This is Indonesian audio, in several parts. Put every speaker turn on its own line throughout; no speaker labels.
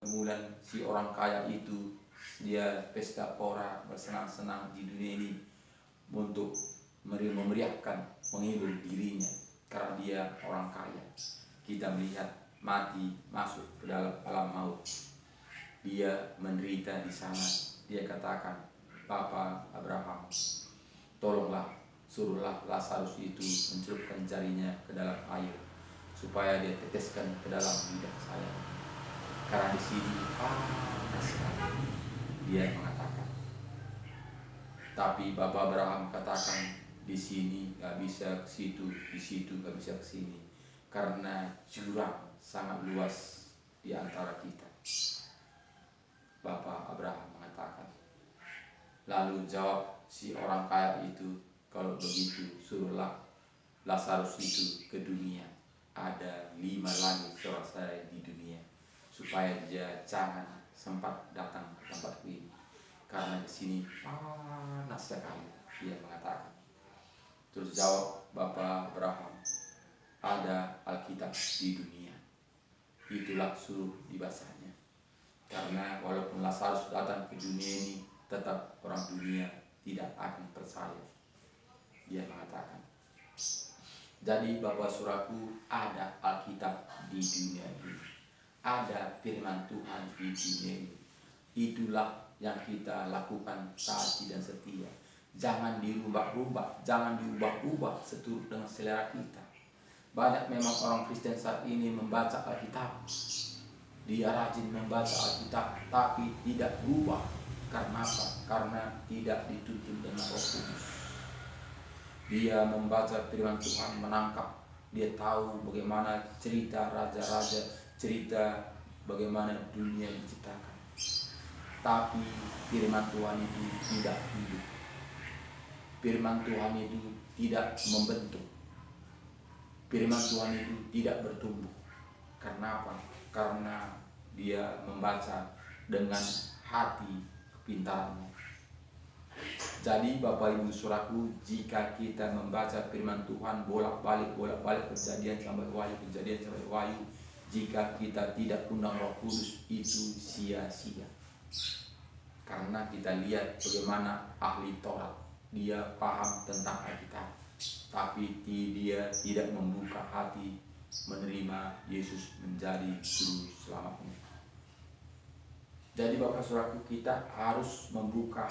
Kemudian si orang kaya itu dia pesta pora bersenang-senang di dunia ini untuk memeriahkan, menghibur dirinya karena dia orang kaya. Kita melihat mati masuk ke dalam alam maut. Dia menderita di sana. Dia katakan, Bapa Abraham, tolonglah, suruhlah Lazarus itu mencelupkan jarinya ke dalam air supaya dia teteskan ke dalam lidah saya. Karena di sini panas sekali, dia mengatakan. Tapi Bapak Abraham katakan, di sini gak bisa ke situ, di situ gak bisa ke sini, karena jurang sangat luas di antara kita. Bapak Abraham mengatakan. Lalu jawab si orang kaya itu, kalau begitu suruhlah Lazarus itu ke dunia. Ada 5 lagi saudara saya di dunia, supaya dia jangan sempat datang ke tempat ini, karena di sini panas sekali, dia mengatakan. Terus jawab Bapak Abraham, ada Alkitab di dunia, itulah suruh dibacanya. Karena walaupun Lazarus datang ke dunia ini, tetap orang dunia tidak akan percaya, dia mengatakan. Jadi Bapak Saudaraku, ada Alkitab di dunia ini, ada firman Tuhan di dunia ini. Itulah yang kita lakukan taati dan setia. Jangan dirubah-rubah, jangan diubah-ubah seturut dengan selera kita. Banyak memang orang Kristen saat ini membaca Alkitab, dia rajin membaca Alkitab, tapi tidak berubah. Karena apa? Karena tidak dituntun dengan Roh Kudus. Dia membaca firman Tuhan, menangkap, dia tahu bagaimana cerita raja-raja, cerita bagaimana dunia diciptakan. Tapi firman Tuhan itu tidak hidup. Firman Tuhan itu tidak membentuk. Firman Tuhan itu tidak bertumbuh. Karena apa? Karena dia membaca dengan hati kepintarannya. Jadi Bapak Ibu Saudaraku, jika kita membaca firman Tuhan bolak-balik kejadian sampai wahyu, jika kita tidak undang Roh Kudus, itu sia-sia. Karena kita lihat bagaimana ahli Taurat, dia paham tentang Alkitab, tapi dia tidak membuka hati menerima Yesus menjadi juru selamatnya. Jadi Bapak Saudaraku, kita harus membuka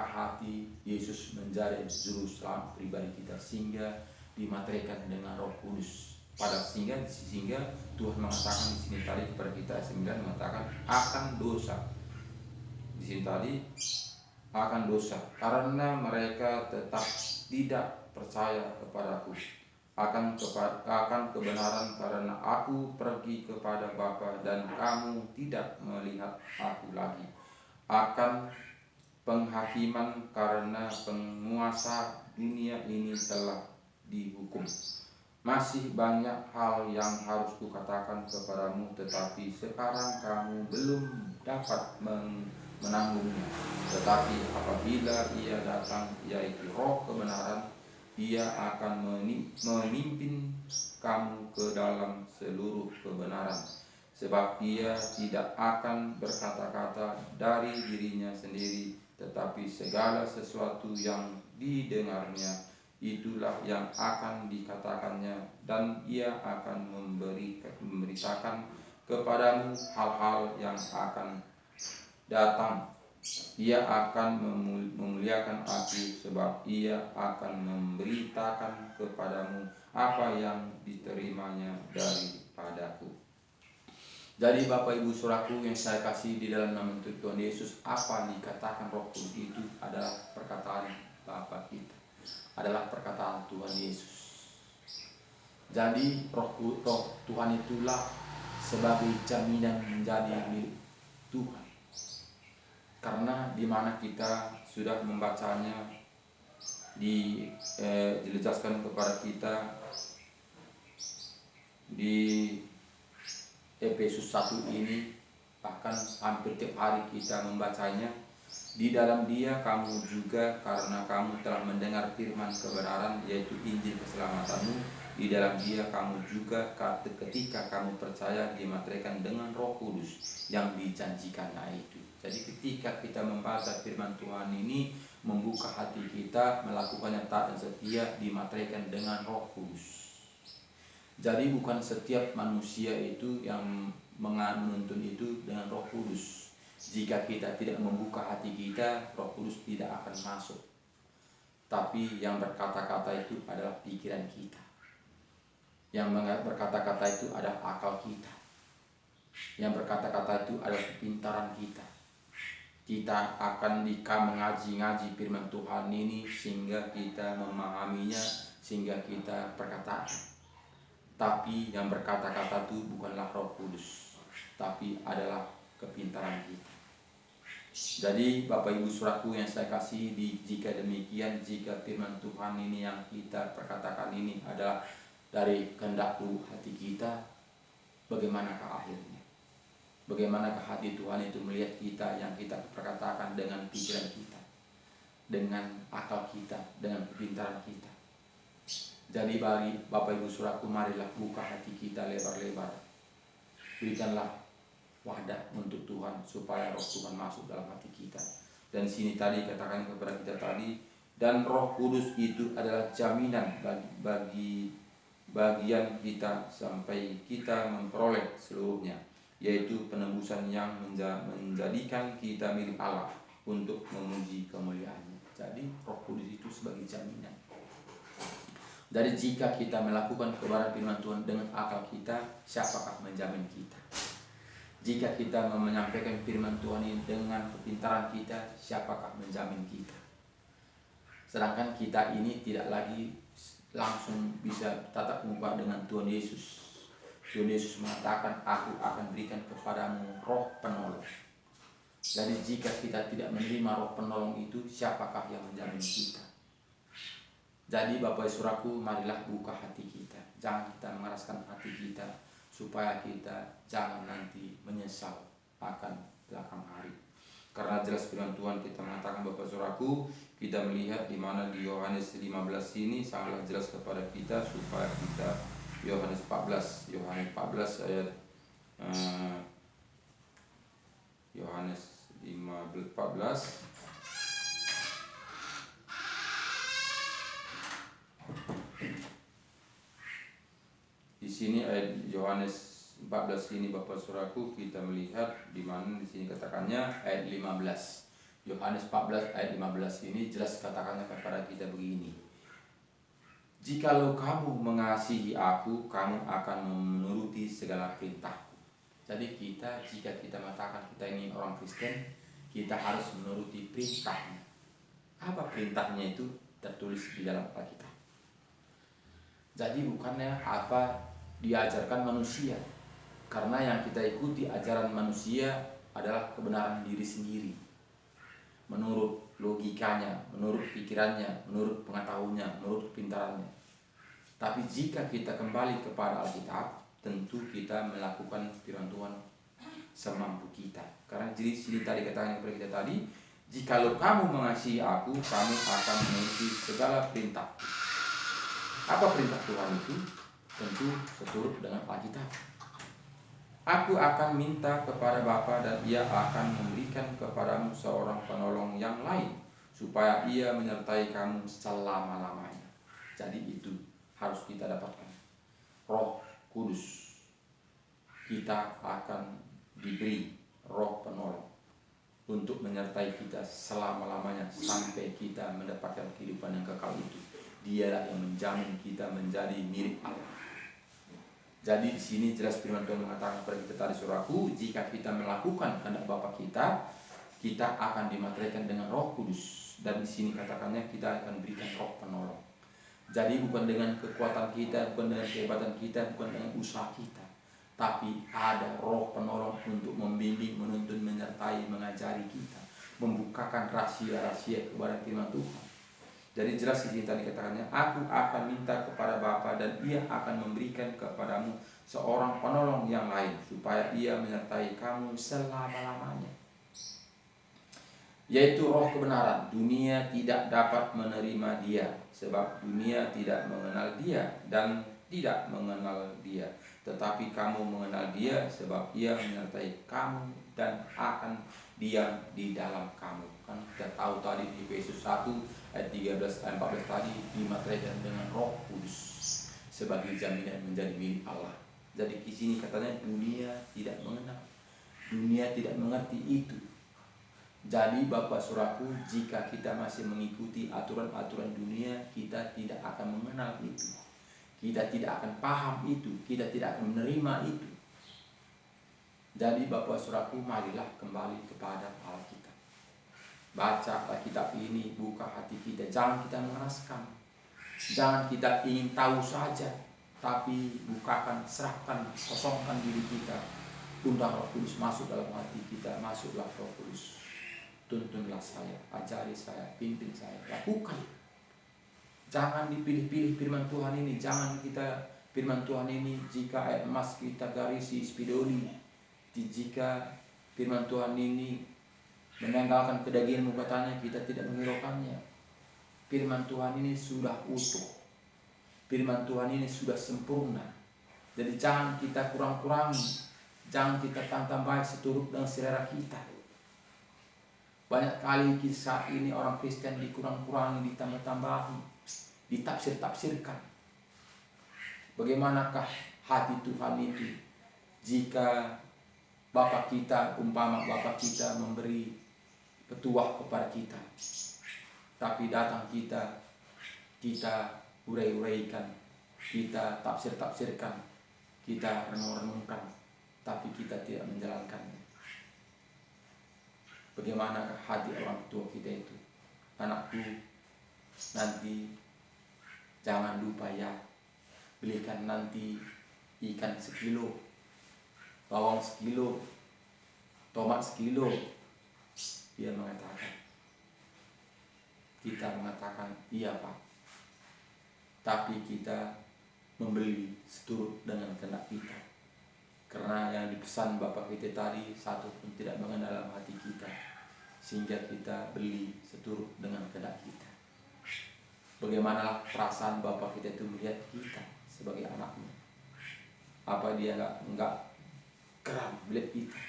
hati Yesus menjadi juru selamat pribadi kita, sehingga dimaterikan dengan Roh Kudus. Sehingga Tuhan mengatakan di sini tadi kepada kita, 9 mengatakan akan dosa. Di sini tadi akan dosa karena mereka tetap tidak percaya kepadaku, akan kebenaran karena aku pergi kepada Bapa dan kamu tidak melihat aku lagi, akan penghakiman karena penguasa dunia ini telah dihukum. Masih banyak hal yang harus kukatakan kepadamu, tetapi sekarang kamu belum dapat menanggungnya. Tetapi apabila ia datang, yaitu Roh kebenaran, ia akan memimpin kamu ke dalam seluruh kebenaran. Sebab ia tidak akan berkata-kata dari dirinya sendiri, tetapi segala sesuatu yang didengarnya, itulah yang akan dikatakannya, dan ia akan memberitakan kepadamu hal-hal yang akan datang. Ia akan memuliakan aku, sebab ia akan memberitakan kepadamu apa yang diterimanya daripadaku. Jadi Bapak Ibu Saudaraku yang saya kasih di dalam nama Tuhan Yesus, apa yang dikatakan Roh Kudus itu adalah perkataan Bapa kita, adalah perkataan Tuhan Yesus. Jadi roh Tuhan itulah sebagai jaminan menjadi milik Tuhan. Karena di mana kita sudah membacanya, dijelaskan kepada kita di Efesus 1 ini, bahkan hampir tiap hari kita membacanya. Di dalam Dia kamu juga, karena kamu telah mendengar firman kebenaran, yaitu Injil keselamatanmu, Di dalam Dia kamu juga ketika kamu percaya dimaterikan dengan Roh Kudus yang dijanjikannya itu. Jadi ketika kita membaca firman Tuhan ini, membuka hati kita, melakukannya taat dan setia, dimaterikan dengan Roh Kudus. Jadi bukan setiap manusia itu yang menuntun itu dengan Roh Kudus. Jika kita tidak membuka hati kita, Roh Kudus tidak akan masuk. Tapi yang berkata-kata itu adalah pikiran kita. Yang berkata-kata itu adalah akal kita. Yang berkata-kata itu adalah kepintaran kita. Kita akan mengaji firman Tuhan ini sehingga kita memahaminya, sehingga kita perkatakan. Tapi yang berkata-kata itu bukanlah Roh Kudus, tapi adalah kepintaran kita. Jadi Bapak Ibu Saudaraku yang saya kasih, jika demikian, jika firman Tuhan ini yang kita perkatakan ini adalah dari kehendak hati kita, bagaimanakah akhirnya? Bagaimanakah hati Tuhan itu melihat kita yang kita perkatakan dengan pikiran kita, dengan akal kita, dengan kepintaran kita? Jadi bagi Bapak Ibu Saudaraku, marilah buka hati kita lebar-lebar. Berikanlah wadah untuk Tuhan supaya Roh Tuhan masuk dalam hati kita. Dan sini tadi katakan kepada kita tadi, dan Roh Kudus itu adalah jaminan bagi bagian kita sampai kita memperoleh seluruhnya, yaitu penebusan yang menjadikan kita milik Allah untuk memuji kemuliaannya. Jadi Roh Kudus itu sebagai jaminan. Jadi jika kita melakukan kebenaran firman Tuhan dengan akal kita, siapakah menjamin kita? Jika kita menyampaikan firman Tuhan ini dengan kepintaran kita, siapakah menjamin kita? Sedangkan kita ini tidak lagi langsung bisa tatap muka dengan Tuhan Yesus. Tuhan Yesus mengatakan, aku akan berikan kepadamu roh penolong. Jadi jika kita tidak menerima roh penolong itu, siapakah yang menjamin kita? Jadi Bapak Saudaraku, marilah buka hati kita. Jangan kita mengeraskan hati kita, supaya kita jangan nanti menyesal akan belakang hari. Karena jelas firman Tuhan kita mengatakan Bapak Saudaraku, kita melihat di mana di Yohanes 15 ini sangatlah jelas kepada kita supaya kita Yohanes 14 ayat Yohanes 14. Di sini ayat Yohanes 14 ini Bapak Saudaraku, kita melihat di mana di sini katakannya ayat 15. Yohanes 14 ayat 15 ini jelas katakannya kepada kita begini. Jikalau kamu mengasihi aku, kamu akan menuruti segala perintahku. Jadi jika kita mengatakan kita ini orang Kristen, kita harus menuruti perintahnya. Apa perintahnya itu? Tertulis di dalam Alkitab. Jadi bukannya apa diajarkan manusia, karena yang kita ikuti ajaran manusia adalah kebenaran diri sendiri, menurut logikanya, menurut pikirannya, menurut pengetahuannya, menurut kepintarannya. Tapi jika kita kembali kepada Alkitab, tentu kita melakukan firman Tuhan semampu kita. Karena jadi sini tadi katakan kepada kita tadi, jikalau kamu mengasihi aku, kamu akan menuruti segala perintahku. Apa perintah Tuhan itu? Tentu seturut dengan Alkitab. Aku akan minta kepada Bapa dan Ia akan memberikan kepadamu seorang penolong yang lain, supaya Ia menyertai kamu selama-lamanya. Jadi itu harus kita dapatkan. Roh Kudus. Kita akan diberi roh penolong untuk menyertai kita selama-lamanya sampai kita mendapatkan kehidupan yang kekal itu. Dialah yang menjamin kita menjadi milik Allah. Jadi di sini jelas firman Tuhan mengatakan kepada kita tadi Saudaraku, jika kita melakukan kehendak Bapa kita, kita akan dimaterikan dengan Roh Kudus. Dan di sini katakannya kita akan berikan roh penolong. Jadi bukan dengan kekuatan kita, bukan dengan kehebatan kita, bukan dengan usaha kita, tapi ada roh penolong untuk membimbing, menuntun, menyertai, mengajari kita, membukakan rahasia-rahasia kebenaran firman Tuhan. Jadi jelas di sini tadi katakannya, aku akan minta kepada Bapa dan Ia akan memberikan kepadamu seorang penolong yang lain, supaya Ia menyertai kamu selama-lamanya, yaitu roh kebenaran. Dunia tidak dapat menerima Dia, sebab dunia tidak mengenal Dia dan tidak mengenal Dia, tetapi kamu mengenal Dia sebab Ia menyertai kamu dan akan diam di dalam kamu. Kan kita tahu tadi di Efesus 1 ayat 13 ayat 14 tadi, dimateraikan dengan Roh Kudus sebagai jaminan menjadi milik Allah. Jadi di sini katanya dunia tidak mengenal, dunia tidak mengerti itu. Jadi Bapak Saudaraku, jika kita masih mengikuti aturan-aturan dunia, kita tidak akan mengenal itu. Kita tidak akan paham itu, kita tidak akan menerima itu. Jadi Bapak Saudaraku, marilah kembali kepada Alkitab. Baca Alkitab ini, buka hati kita, jangan kita mengeraskan. Jangan kita ingin tahu saja, tapi bukakan, serahkan, kosongkan diri kita. Undang Roh Kudus masuk dalam hati kita, masuklah Roh Kudus. Tuntunlah saya, ajari saya, pimpin saya, lakukan. Jangan dipilih-pilih firman Tuhan ini. Jangan kita firman Tuhan ini jika ayat emas kita garisi spidoli. Jika firman Tuhan ini menanggalkan kedagingan katanya, kita tidak menghiraukannya. Firman Tuhan ini sudah utuh. Firman Tuhan ini sudah sempurna. Jadi jangan kita kurang-kurangi. Jangan kita tambah seturut dengan selera kita. Banyak kali kisah ini orang Kristen dikurang-kurangi, ditambah-tambahi, ditafsir-tafsirkan. Bagaimanakah hati Tuhan itu jika Bapa kita, umpama Bapa kita memberi petuah kepada kita, tapi datang kita urai-uraikan, kita tafsir-tafsirkan, kita renung-renungkan, tapi kita tidak menjalankannya. Bagaimanakah hati orang tua kita itu? Anakku, nanti jangan lupa ya, belikan nanti ikan 1 kilo, bawang 1 kilo, tomat 1 kilo. Dia mengatakan, kita mengatakan iya Pak, tapi kita membeli seturut dengan kehendak kita. Karena yang dipesan Bapak kita tadi, satu pun tidak mengenal dalam hati kita, sehingga kita beli seturut dengan kehendak kita. Bagaimana perasaan Bapak kita itu melihat kita sebagai anaknya? Apa dia enggak geram melihat kita?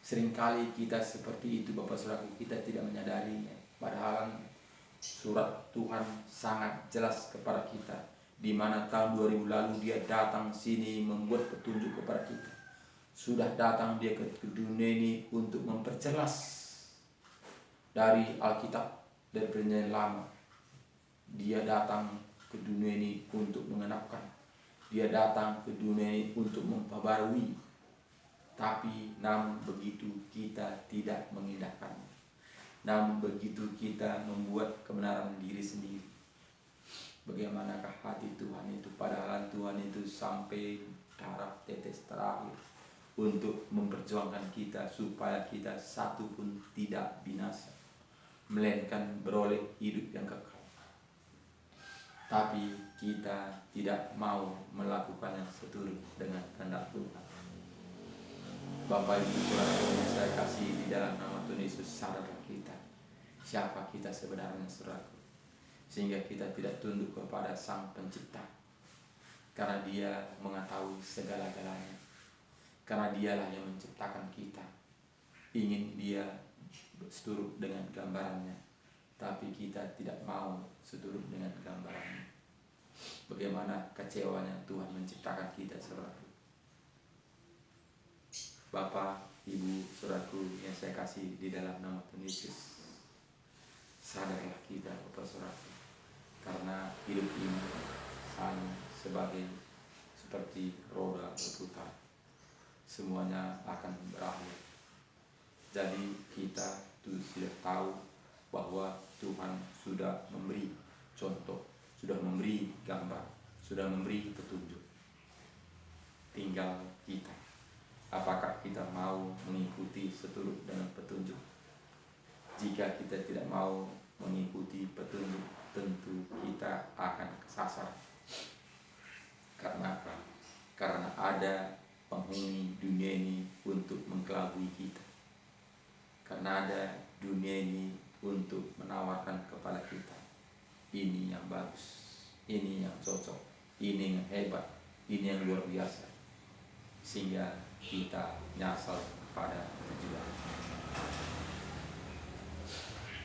Seringkali kita seperti itu Bapak Saudaraku, kita tidak menyadarinya. Padahal surat Tuhan sangat jelas kepada kita, di mana tahun 2000 lalu dia datang sini membuat petunjuk kepada kita. Sudah datang dia ke dunia ini untuk memperjelas dari Alkitab, dari Perjanjian Lama. Dia datang ke dunia ini untuk mengenapkan. Dia datang ke dunia ini untuk memperbarui. Tapi namun begitu kita tidak mengindahkannya. Namun begitu kita membuat kebenaran diri sendiri. Bagaimanakah hati Tuhan itu? Padahal Tuhan itu sampai darah tetes terakhir untuk memperjuangkan kita supaya kita satu pun tidak binasa, melainkan beroleh hidup yang kekal. Tapi kita tidak mau melakukannya seturut dengan kehendak Tuhan. Bapak Ibu Saudara yang saya kasih di dalam nama Tuhan Yesus, sadarlah kita siapa kita sebenarnya saudaraku, sehingga kita tidak tunduk kepada Sang Pencipta, karena Dia mengetahui segala-galanya, karena Dialah yang menciptakan kita. Ingin Dia seturut dengan gambarannya, tapi kita tidak mau seturut dengan gambarannya. Bagaimana kecewanya Tuhan menciptakan kita saudaraku. Bapak, Ibu, saudaraku yang saya kasih di dalam nama Tuhan Yesus, sadarlah kita Bapak saudaraku, karena hidup ini hanya seperti roda berputar, semuanya akan berakhir. Jadi kita sudah tahu bahwa Tuhan sudah memberi contoh, sudah memberi gambar, sudah memberi petunjuk. Tinggal kita, apakah kita mau mengikuti seturut dengan petunjuk? Jika kita tidak mau mengikuti petunjuk, tentu kita akan kesasar. Karena apa? Karena ada penghuni dunia ini untuk mengelabui kita. Karena ada dunia ini untuk menawarkan kepada kita, ini yang bagus, ini yang cocok, Ini yang hebat, ini yang luar biasa, sehingga kita nyasar pada tujuan.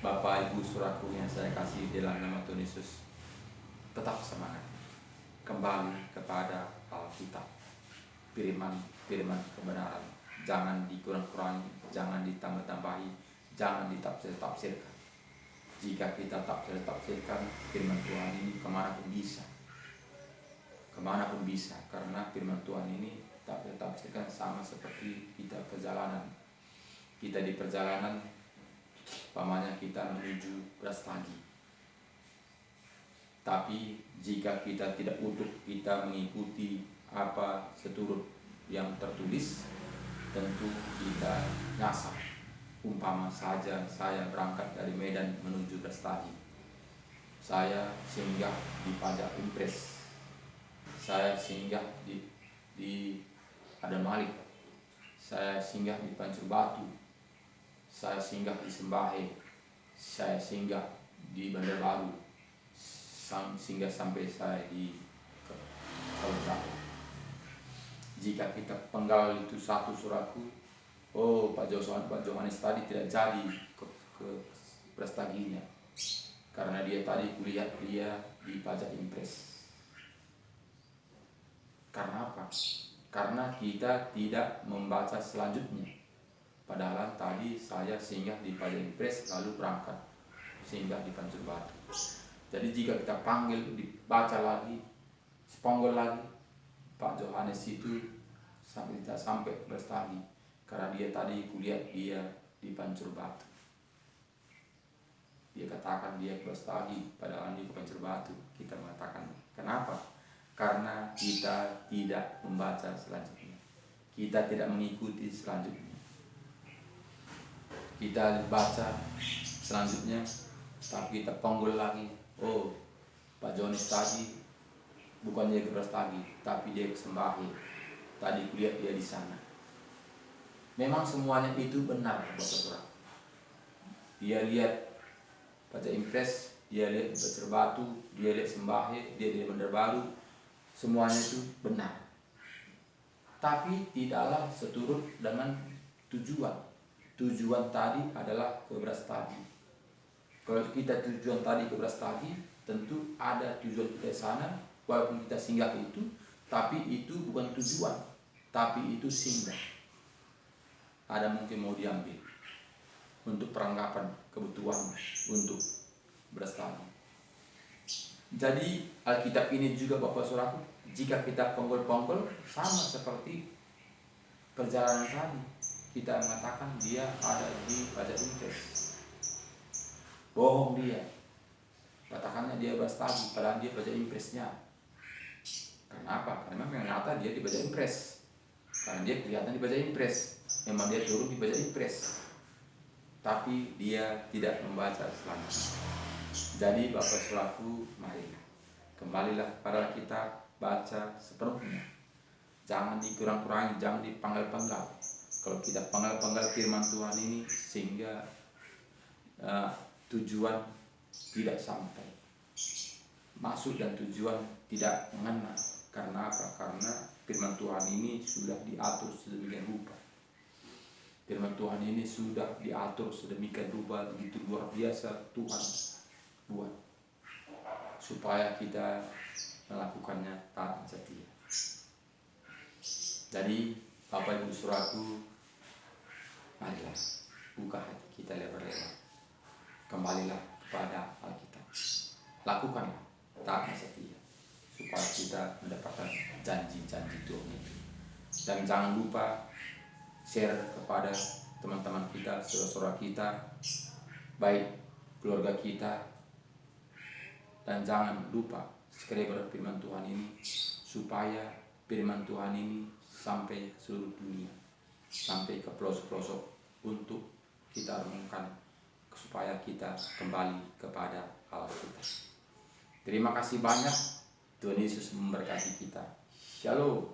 Bapak Ibu Saudaraku yang saya kasih dalam nama Tuhan Yesus, tetap semangat, kembali kepada Alkitab, firman kebenaran, jangan dikurang-kurangi, jangan ditambah-tambahi, jangan ditafsir-tafsirkan. Jika kita tafsir-tafsirkan firman Tuhan ini, kemana pun bisa, karena firman Tuhan ini tafsir-tafsirkan sama seperti kita perjalanan. Kita di perjalanan, pamannya kita menuju Brastagi. Tapi jika kita tidak utuh, kita mengikuti apa seturut yang tertulis, tentu kita nyasar. Umpama saja saya berangkat dari Medan menuju Brastagi, saya singgah di Pajak Impres, saya singgah di Adamalik, saya singgah di Pancur Batu, saya singgah di Sembahe, saya singgah di Bandar Baru, sehingga sampai saya di Kalibata. Jika kita penggal itu satu suraku, Pak Johannes tadi tidak jadi ke Brastaginya, karena dia tadi kulihat dia di Pajak Impres. Karena apa? Karena kita tidak membaca selanjutnya. Padahal tadi saya singgah di Pajak Impres lalu berangkat singgah di Pancur Batu. Jadi jika kita panggil, dibaca lagi, seponggol lagi, Pak Johannes itu tidak sampai Brastagi, karena dia tadi kulihat dia di Pancur Batu. Dia katakan dia ke Brastagi, padahal dia ke Pancur Batu. Kita mengatakan, kenapa? Karena kita tidak membaca selanjutnya, kita tidak mengikuti selanjutnya. Kita baca selanjutnya, tapi kita ponggol lagi. Pak Johannes tadi bukan dia ke Brastagi, tapi dia ke Sembahe. Tadi kulihat dia di sana. Memang semuanya itu benar, Bapak-Bapak. Dia lihat Pajak Impres, dia lihat Pancur Batu, dia lihat Sembahe, dia lihat Bandar Baru. Semuanya itu benar, tapi tidaklah seturut dengan tujuan. Tujuan tadi adalah ke Brastagi. Kalau kita tujuan tadi ke Brastagi, tentu ada tujuan kita sana, walaupun kita singgah itu, tapi itu bukan tujuan, tapi itu singgah. Ada mungkin mau diambil untuk peranggapan kebutuhan untuk Brastagi. Jadi Alkitab ini juga Bapak Saudaraku, jika kita ponggol-ponggol sama seperti perjalanan tadi, kita mengatakan dia ada di Pajak Impres. Bohong dia, katakannya dia Brastagi, padahal dia Pajak Impresnya. Kenapa? Karena memang nyata dia di Pajak Impres, karena dia kelihatan di Pajak Impres, memang dia turun di Pajak Impres, tapi dia tidak membaca selanjutnya. Jadi Bapak Saudaraku, marilah kembalilah pada kita baca sepenuhnya. Jangan dikurang-kurangi, jangan dipanggal-panggal. Kalau kita panggal-panggal firman Tuhan ini, sehingga tujuan tidak sampai, maksud dan tujuan tidak mengena. Karena apa? Karena firman Tuhan ini sudah diatur sedemikian rupa. Firman Tuhan ini sudah diatur sedemikian rupa, begitu luar biasa Tuhan buat, supaya kita melakukannya taat setia. Jadi Bapak Ibu Saudaraku, marilah buka hati kita lebar-lebar, kembalilah kepada Alkitab, lakukanlah taat setia, supaya kita mendapatkan janji-janji Tuhan itu. Dan jangan lupa share kepada teman-teman kita, saudara-saudara kita, baik keluarga kita. Dan jangan lupa subscribe firman Tuhan ini, supaya firman Tuhan ini sampai ke seluruh dunia, sampai ke pelosok-pelosok, untuk kita renungkan supaya kita kembali kepada Alkitab. Terima kasih banyak. Tuhan Yesus memberkati kita. Shalom.